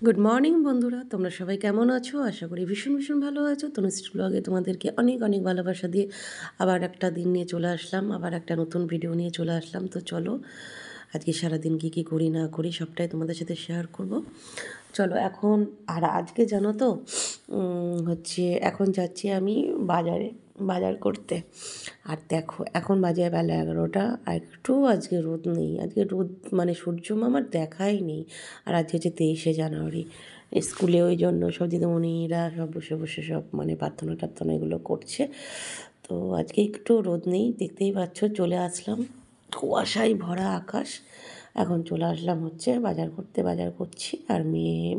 Good morning বন্ধুরা, তোমরা সবাই কেমন আছো? আশা করি ভীষণ ভীষণ ভালো আছো। তনুশ্রী ব্লগে তোমাদেরকে অনেক অনেক ভালোবাসা দিয়ে আবার একটা দিন নিয়ে চলে আসলাম, আবার একটা নতুন ভিডিও নিয়ে চলে আসলাম। তো চলো আজকে সারাদিন কী কী করি না করি সবটাই তোমাদের সাথে শেয়ার করব। চলো এখন, আর আজকে জানো তো এখন যাচ্ছি আমি বাজার করতে। আর দেখো এখন বাজে বেলা 11টা, আর একটু আজকে রোদ নেই। আজকে রোদ মানে সূর্য মামার দেখাই নেই। আর আজকে হচ্ছে 23শে জানুয়ারি, স্কুলে ওই জন্য সব দিদিমণিরা সব বসে বসে সব মানে প্রার্থনা টার্থনা এগুলো করছে। তো আজকে একটু রোদ নেই, দেখতেই পাচ্ছ। চলে আসলাম, কুয়াশায় ভরা আকাশ। এখন চলে আসলাম হচ্ছে বাজার করছি। আর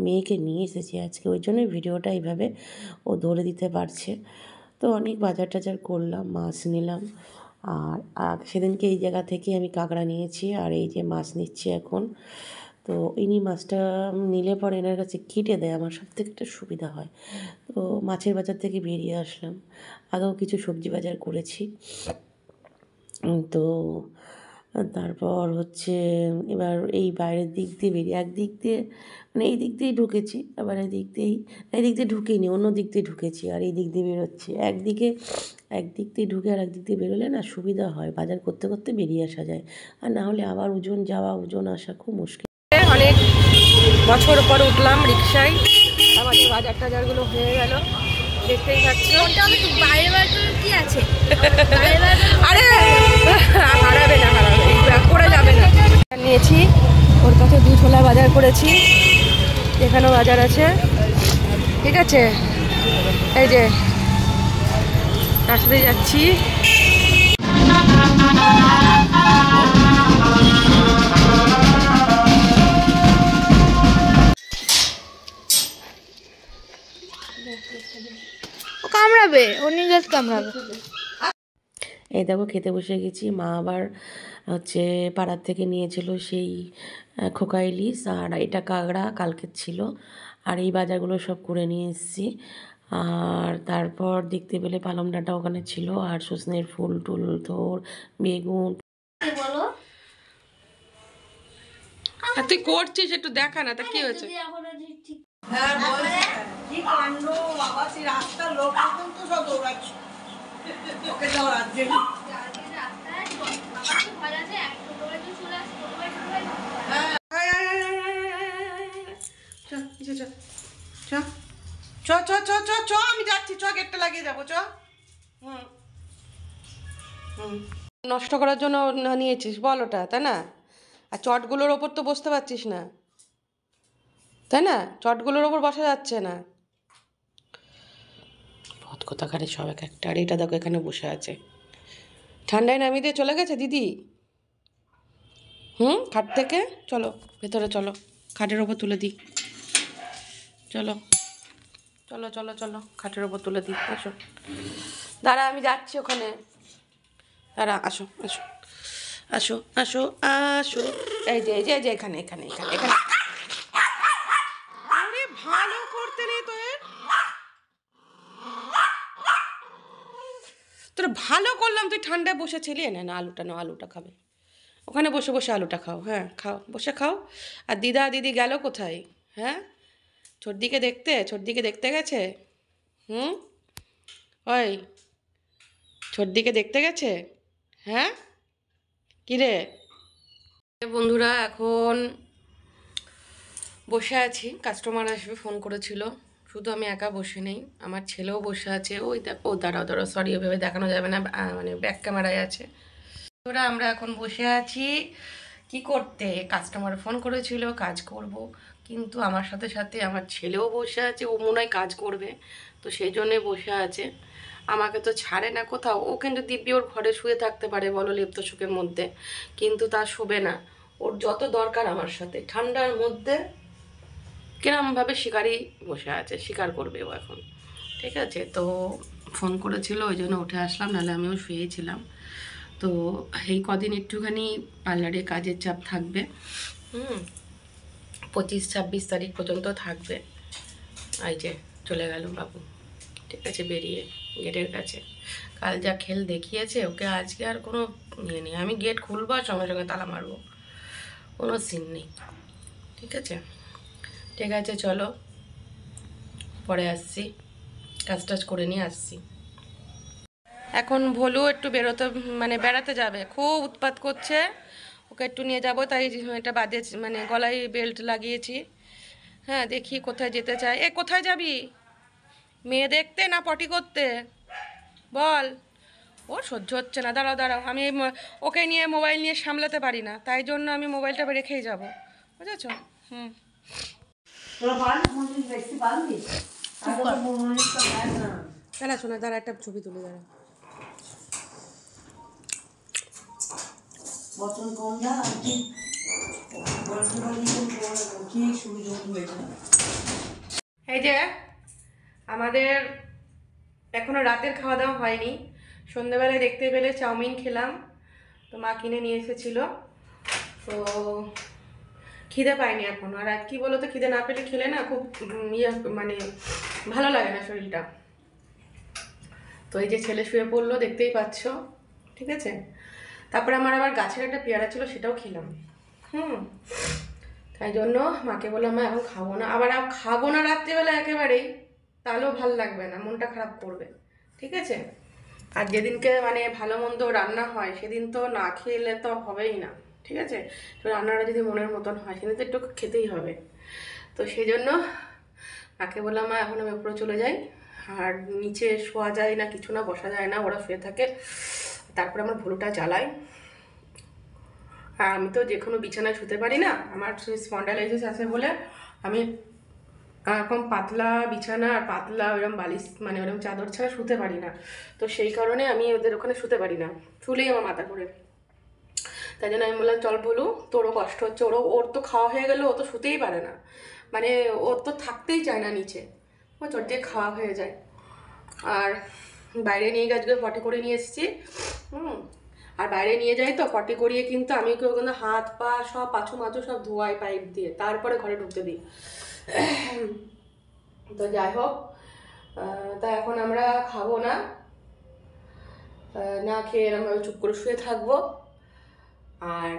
মেয়েকে নিয়ে এসেছি আজকে, ওই জন্যই ভিডিওটা এইভাবে ও ধরে দিতে পারছে। তো অনেক বাজার টাজার করলাম, মাছ নিলাম। আর সেদিনকে এই জায়গা থেকে আমি কাঁকড়া নিয়েছি, আর এই যে মাছ নিচ্ছি এখন। তো ইনি মাছটা নিলে পরে এনার কাছে কেটে দেয়, আমার সব থেকে একটা সুবিধা হয়। তো মাছের বাজার থেকে বেরিয়ে আসলাম। আগেও কিছু সবজি বাজার করেছি। তো তারপর হচ্ছে এবার এই বাইরের দিক দিয়ে বেরিয়ে একদিক দিয়ে মানে এই দিক দিয়েই ঢুকেছি, আবার এই দিক দিয়ে ঢুকিনি, অন্য দিক দিয়ে ঢুকেছি আর এই দিক দিয়ে বেরোচ্ছি। একদিক দিয়ে ঢুকে আর একদিক দিয়ে বেরোলে না সুবিধা হয়, বাজার করতে করতে বেরিয়ে আসা যায়। আর না হলে আবার ওজন যাওয়া ওজন আসা খুব মুশকিল। অনেক বছর পর উঠলাম রিক্সায়, আমাদের বাজার টাজারগুলো হয়ে গেল, দেখতেই পাচ্ছ। কি আছে? আরে হারাবে না, পড়ে যাবে না। নিয়েছি ওর কাছে 2 ছোলা বাজার করেছি, এখানেও বাজার আছে, ঠিক আছে। এই যে রাস্তায় যাচ্ছি। ও কামড়াবে, ও নিজে কামড়াবে। এই দেখো খেতে বসে গেছি। মা আবার হচ্ছে পাড়ার থেকে নিয়েছিল সেই খোকা ইলিশ, আর এটা কাঁকড়া কালকের ছিল। আর এই বাজারগুলো সব করে নিয়ে এসেছি। আর তারপর দেখতে পেলে পালং ডাঁটা ওখানে ছিল, আর সজনের ফুল টুল থোর বেগুন। বলো, তুই করছিস একটু দেখা না, তা কি হয়েছে? আমি যাচ্ছি, গেটটা লাগিয়ে যাবো। নষ্ট করার জন্য নিয়েছিস বল ওটা, তাই না? আর চটগুলোর ওপর তো বসতে পারছিস না, তাই না? চটগুলোর ওপর বসা যাচ্ছে না। বহুত কথাখানে সব এক একটা। আর এটা দেখো এখানে বসে আছে, ঠান্ডায় নামিয়ে দিয়ে চলে গেছে দিদি। খাট থেকে চলো ভেতরে, চলো খাটের ওপর তুলে দিই। চলো চলো চলো চলো খাটের ওপর তুলে দিই, আসো। দাঁড়া আমি যাচ্ছি ওখানে, দাঁড়া, আসো আসো আসো আসো আসো। এই যে এখানে এখানে এখানে এখানে। আরে ভালো করতে নেই তো তোরা, ভালো করলাম তুই ঠান্ডায় বসেছিলি। না আলুটা নাও, আলুটা খাবে ওখানে বসে বসে, আলুটা খাও। হ্যাঁ খাও, বসে খাও। আর দিদি গেল কোথায়? হ্যাঁ, ছোটদিকে দেখতে গেছে। ওই ছোটদিকে দেখতে গেছে। হ্যাঁ কিরে? বন্ধুরা এখন বসে আছি, কাস্টমার আসবে ফোন করেছিল। শুধু আমি একা বসে নেই, আমার ছেলেও বসে আছে। ওই ও দাঁড়াও সরি, ওইভাবে দেখানো যাবে না, মানে ব্যাক ক্যামেরায় আছে। ওরা আমরা এখন বসে আছি কি করতে, কাস্টমার ফোন করেছিল, কাজ করব। কিন্তু আমার সাথে সাথে আমার ছেলেও বসে আছে, ও মনে হয় কাজ করবে, তো সেই জন্যে বসে আছে। আমাকে তো ছাড়ে না কোথাও। ও কিন্তু দিব্যি ওর ঘরে শুয়ে থাকতে পারে বলো, লেপ্ত সুখের মধ্যে, কিন্তু তা শোবে না। ওর যত দরকার আমার সাথে, ঠান্ডার মধ্যে কিরমভাবে শিকারি বসে আছে, শিকার করবে ও এখন, ঠিক আছে। তো ফোন করেছিল, ওই জন্য উঠে আসলাম, নাহলে আমিও শুয়েছিলাম। তো এই কদিন একটুখানি পার্লারে কাজের চাপ থাকবে, 25-26 তারিখ পর্যন্ত থাকবে। এই যে চলে গেল বাবু, ঠিক আছে, বেরিয়ে গেটের কাছে। কাল যা খেল দেখিয়েছে ওকে, আজকে আর কোনো ইয়ে নেই। আমি গেট খুলবো আর সঙ্গে সঙ্গে তালা মারবো, কোনো সিন নেই, ঠিক আছে। ঠিক আছে চলো, পরে আসছি, কাজ টাজ করে নিয়ে আসছি। এখন ভোলু একটু বেরোতে মানে বেড়াতে যাবে, খুব উৎপাত করছে, ওকে একটু নিয়ে যাব, তাই এটা বাদে মানে গলায় বেল্ট লাগিয়েছি। হ্যাঁ দেখি কোথায় যেতে চাই। এ কোথায় যাবি? মেয়ে দেখতে না পটি করতে? বল। ও সহ্য হচ্ছে না, দাঁড়াও দাঁড়াও, আমি ওকে নিয়ে মোবাইল নিয়ে সামলাতে পারি না, তাই জন্য আমি মোবাইলটা রেখেই যাব, বুঝেছ? হুম। দাঁড়া শোনা, দাঁড়া একটা ছবি তুলে, দাঁড়া। এই যে আমাদের এখনো রাতের খাওয়া দাওয়া হয়নি। সন্ধ্যাবেলায় দেখতে পেলে চাউমিন খেলাম, তো মা কিনে নিয়ে এসেছিল, তো খিদে পাইনি এখন। আর কি বলো তো, খিদে না পেলে খেলে না খুব মানে ভালো লাগে না শরীরটা। তো এই যে ছেলে শুয়ে পড়লো, দেখতেই পাচ্ছ, ঠিক আছে। তারপরে আমার আবার গাছের একটা পেয়ারা ছিল, সেটাও খেলাম। তাই জন্য মাকে বললাম মা এখন খাবো না, আবার খাবো না রাত্রিবেলা একেবারেই, তাহলেও ভাল লাগবে না, মনটা খারাপ করবে, ঠিক আছে। আর যেদিনকে মানে ভালো মন্দ রান্না হয় সেদিন তো না খেলে তো হবেই না, ঠিক আছে। তো রান্নাটা যদি মনের মতন হয় সেদিন তো একটু খেতেই হবে। তো সেই জন্য মাকে বললাম মা এখন আমি উপরে চলে যাই, আর নিচে শোয়া যায় না, কিছু না, বসা যায় না, ওরা শুয়ে থাকে। তারপরে আমার ভুলুটা জ্বালাই। আর আমি তো যে কোনো বিছানায় শুতে পারি না, আমার স্পন্ডালাইটিস আছে বলে আমি এরকম পাতলা বিছানা আর পাতলা ওরকম বালিশ মানে ওরকম চাদর ছাড়া শুতে পারি না। তো সেই কারণে আমি ওদের ওখানে শুতে পারি না, শুলেই আমার মাথা ঘোরে। তাই জন্য আমি বললাম চল বলু, তোরও কষ্ট হচ্ছে, ওর তো খাওয়া হয়ে গেলে ও তো শুতেই পারে না, মানে ওর তো থাকতেই চায় না নিচে, ও চট দিয়ে খাওয়া হয়ে যায়। আর বাইরে নিয়ে গাছগুলো পটি করে নিয়ে এসেছি। আর বাইরে নিয়ে যাই তো পটি করিয়ে, কিন্তু আমি ওকে ওখানে হাত পা সব পাছু মাছু সব ধোয়াই পাইপ দিয়ে, তারপরে ঘরে ঢুকতে দিই। তো যাই হোক, তা এখন আমরা খাবো না, না খেয়ে এরকম চুপ করে শুয়ে থাকবো। আর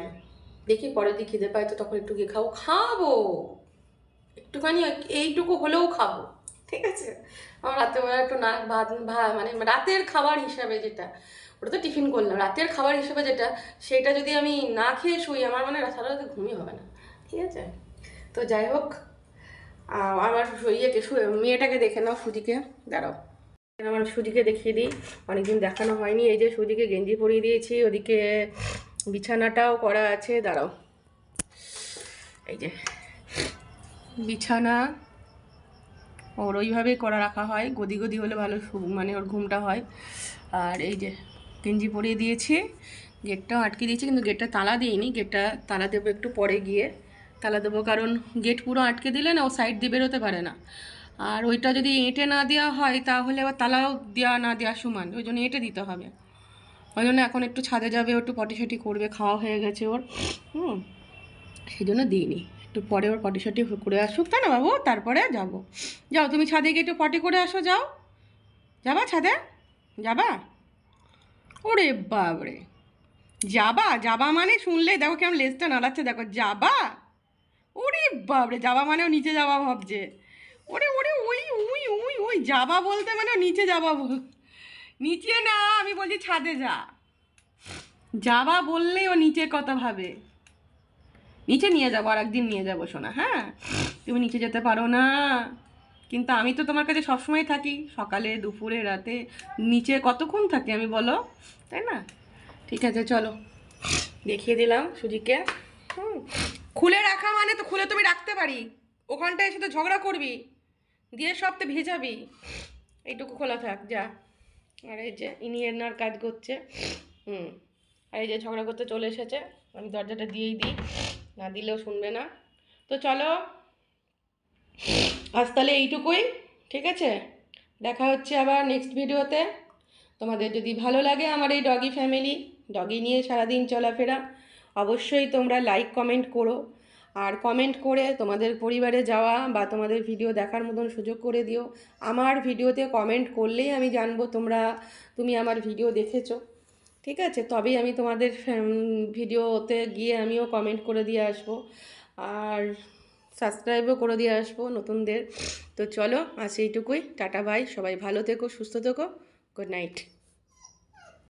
দেখি পরের দিন খিদে পাই তো তখন একটু গিয়ে খাবো একটুখানি, এইটুকু হলেও খাবো, ঠিক আছে। আমার রাত্রেবেলা একটু না ভাত মানে রাতের খাবার হিসাবে যেটা, ওটা তো টিফিন করলাম, রাতের খাবার হিসাবে যেটা, সেটা যদি আমি না খেয়ে শুই আমার মানে সারা রাতে ঘুমই হবে না, ঠিক আছে। তো যাই হোক, আমার মেয়েটাকে দেখে নাও, সুজিকে, দাঁড়াও আমার সুজিকে দেখিয়ে দিই, অনেকদিন দেখানো হয়নি। এই যে সুজিকে গেঞ্জি পরিয়ে দিয়েছি, ওদিকে বিছানাটাও করা আছে, দাঁড়াও, এই যে বিছানা ওর ওইভাবেই করা রাখা হয়, গদি গদি হলে ভালো মানে ওর ঘুমটা হয়। আর এই যে গেঞ্জি পরিয়ে দিয়েছি, গেটটাও আটকে দিয়েছি, কিন্তু গেটটা তালা দিইনি, গেটটা তালা দেবো একটু পরে গিয়ে, তালা দেবো, কারণ গেট পুরো আটকে দিলে না ও সাইড দিয়ে বেরোতে পারে না। আর ওইটা যদি এঁটে না দেওয়া হয় তাহলে আবার তালাও দেওয়া না দেওয়া সমান, ওই জন্য এঁটে দিতে হবে। ওই জন্য এখন একটু ছাদে যাবে, একটু পটি শটি করবে, খাওয়া হয়ে গেছে ওর, সেই জন্য দিইনি, একটু পরে ওর পটি শটি করে আসুক, তাই না বাবু, তারপরে যাব। যাও তুমি ছাদে গিয়ে একটু পটি করে আসো, যাও, যাবা ছাদে, যাবা? ওরে বাবরে, যাবা মানে শুনলে দেখো কেমন লেজটা নাড়াচ্ছে, দেখো যাবা, ওরে বাবরে, যাবা মানে ও নিচে যাবা ভাবছে, ওরে ওরে ওই উই উই ওই যাবা বলতে মানে ও নিচে যাবা, নিচে না, আমি বলছি ছাদে যাবা বললেই ও নিচের কথা ভাবে। নিচে নিয়ে যাবো, আর একদিন নিয়ে যাবো সোনা, হ্যাঁ, তুমি নিচে যেতে পারো না, কিন্তু আমি তো তোমার কাছে সবসময় থাকি, সকালে দুপুরে রাতে, নিচে কতক্ষণ থাকি আমি বলো, তাই না? ঠিক আছে চলো, দেখিয়ে দিলাম সুজিকে। খুলে রাখা মানে তো খুলে তুমি রাখতে পারি, ওখানটায় এসে তো ঝগড়া করবি, দিয়ে সব তো ভেজাবি, এইটুকু খোলা থাক যা। আর এই যে ইনি এনার কাজ করছে, আর এই যে ঝগড়া করতে চলে এসেছে, আমি দরজাটা দিয়েই দিই, না দিলেও শুনবে না। তো চলো আজ তাহলে এইটুকুই, ঠিক আছে, দেখা হচ্ছে আবার নেক্সট ভিডিওতে। তোমাদের যদি ভালো লাগে আমার এই ডগি ফ্যামিলি, ডগি নিয়ে সারাদিন চলাফেরা, অবশ্যই তোমরা লাইক কমেন্ট করো, আর কমেন্ট করে তোমাদের পরিবারে যাওয়া বা তোমাদের ভিডিও দেখার মতন সুযোগ করে দিও। আমার ভিডিওতে কমেন্ট করলেই আমি জানবো তুমি আমার ভিডিও দেখেছো, ঠিক আছে, তবেই আমি তোমাদের ভিডিওতে গিয়ে আমিও কমেন্ট করে দিয়ে আসবো। আর সাবস্ক্রাইবও করে দিয়ে আসবো নতুনদের। তো চলো আজ এইটুকুই, টাটা বাই, সবাই ভালো থেকো, সুস্থ থেকো, গুড নাইট।